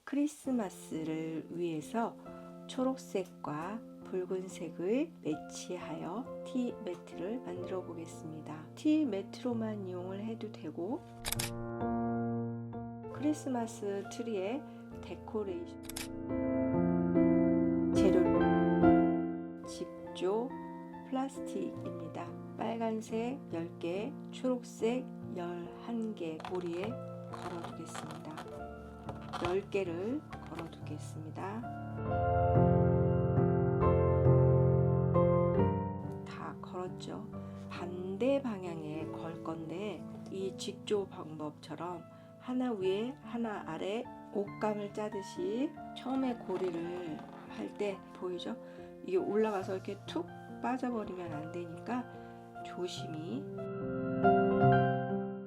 크리스마스를 위해서 초록색과 붉은색을 매치하여 티 매트를 만들어 보겠습니다. 티 매트로만 이용을 해도 되고, 크리스마스 트리의 데코레이션 재료는 직조 플라스틱입니다. 빨간색 10개, 초록색 11개 고리에 걸어두겠습니다. 10개를 걸어두겠습니다. 다 걸었죠. 반대 방향에 걸 건데, 이 직조 방법처럼 하나 위에 하나 아래 옷감을 짜듯이 처음에 고리를 할 때 보이죠? 이게 올라가서 이렇게 툭 빠져버리면 안 되니까 조심히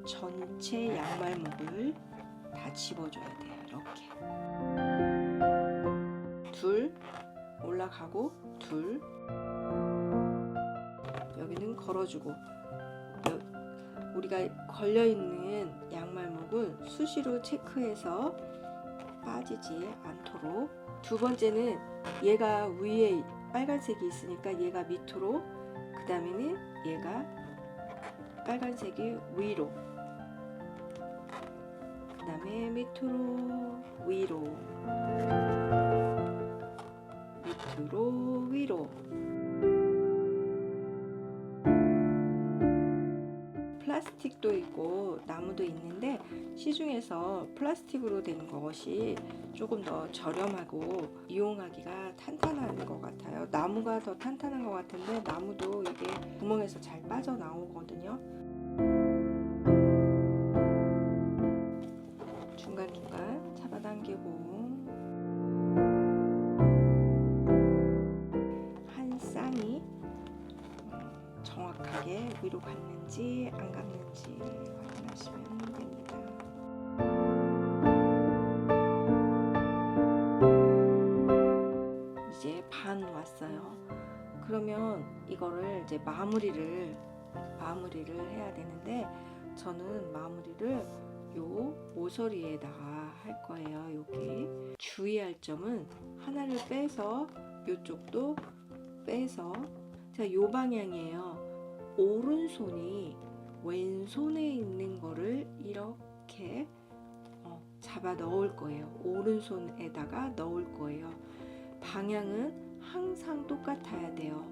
전체 양말목을 다 집어줘야 돼요. 이렇게 둘 올라가고, 둘 여기는 걸어주고, 우리가 걸려있는 양말목은 수시로 체크해서 빠지지 않도록, 두 번째는 얘가 위에 빨간색이 있으니까 얘가 밑으로, 그 다음에는 얘가 빨간색이 위로, 그 다음에 밑으로 위로, 밑으로 위로. 플라스틱도 있고 나무도 있는데, 시중에서 플라스틱으로 된 것이 조금 더 저렴하고 이용하기가 탄탄한 것 같아요. 나무가 더 탄탄한 것 같은데, 나무도 이게 구멍에서 잘 빠져나오거든요. 중간중간 잡아당기고, 한 쌍이 정확하게 위로 갔는지 안 갔는지 확인하시면 됩니다. 이제 반 왔어요. 그러면 이거를 이제 마무리를 해야 되는데, 저는 마무리를 요 모서리에다가 할 거예요. 여기 주의할 점은 하나를 빼서, 요쪽도 빼서, 자, 요 방향이에요. 오른손이 왼손에 있는 거를 이렇게 잡아 넣을 거예요. 오른손에다가 넣을 거예요. 방향은 항상 똑같아야 돼요.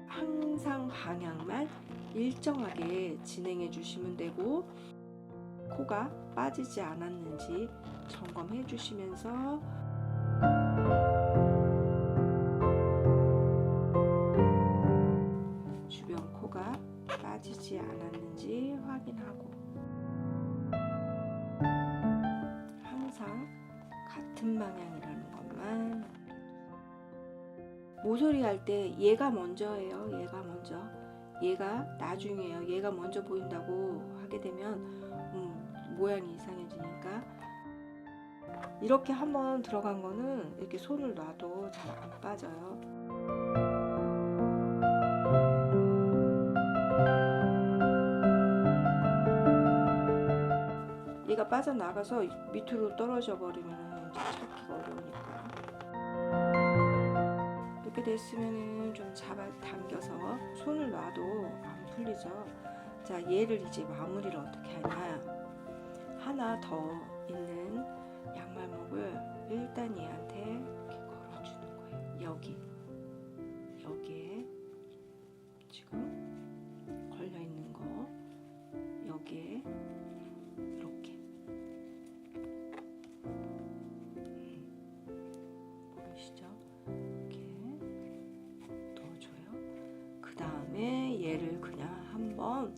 항상 방향만 일정하게 진행해 주시면 되고, 코가 빠지지 않았는지 점검해 주시면서 주변 코가 빠지지 않았는지 확인하고, 항상 같은 방향이라는 것만. 모서리 할 때 얘가 먼저예요. 얘가 먼저. 얘가 나중이에요. 얘가 먼저 보인다고 하게 되면 모양이 이상해지니까, 이렇게 한번 들어간 거는 이렇게 손을 놔도 잘 안 빠져요. 얘가 빠져나가서 밑으로 떨어져 버리면 이제 찾기가 어려우니까, 이렇게 됐으면은 좀 잡아 당겨서 손을 놔도 안 풀리죠. 자, 얘를 이제 마무리를 어떻게 하냐, 하나 더 있는 양말목을 일단 얘한테 이렇게 걸어주는 거예요. 여기에 지금 걸려 있는 거, 여기에 이렇게 보이시죠? 이렇게 넣어줘요. 그 다음에 얘를 그냥 한번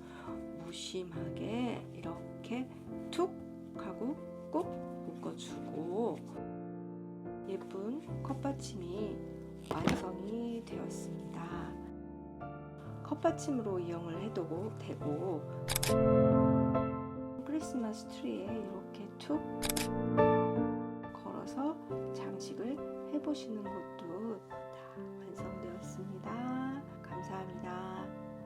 무심하게 이렇게 툭 하고 꼭 묶어주고, 예쁜 컵받침이 완성이 되었습니다. 컵받침으로 이용을 해도 되고, 크리스마스 트리에 이렇게 툭 걸어서 장식을 해보시는 것도 다 완성되었습니다. 감사합니다.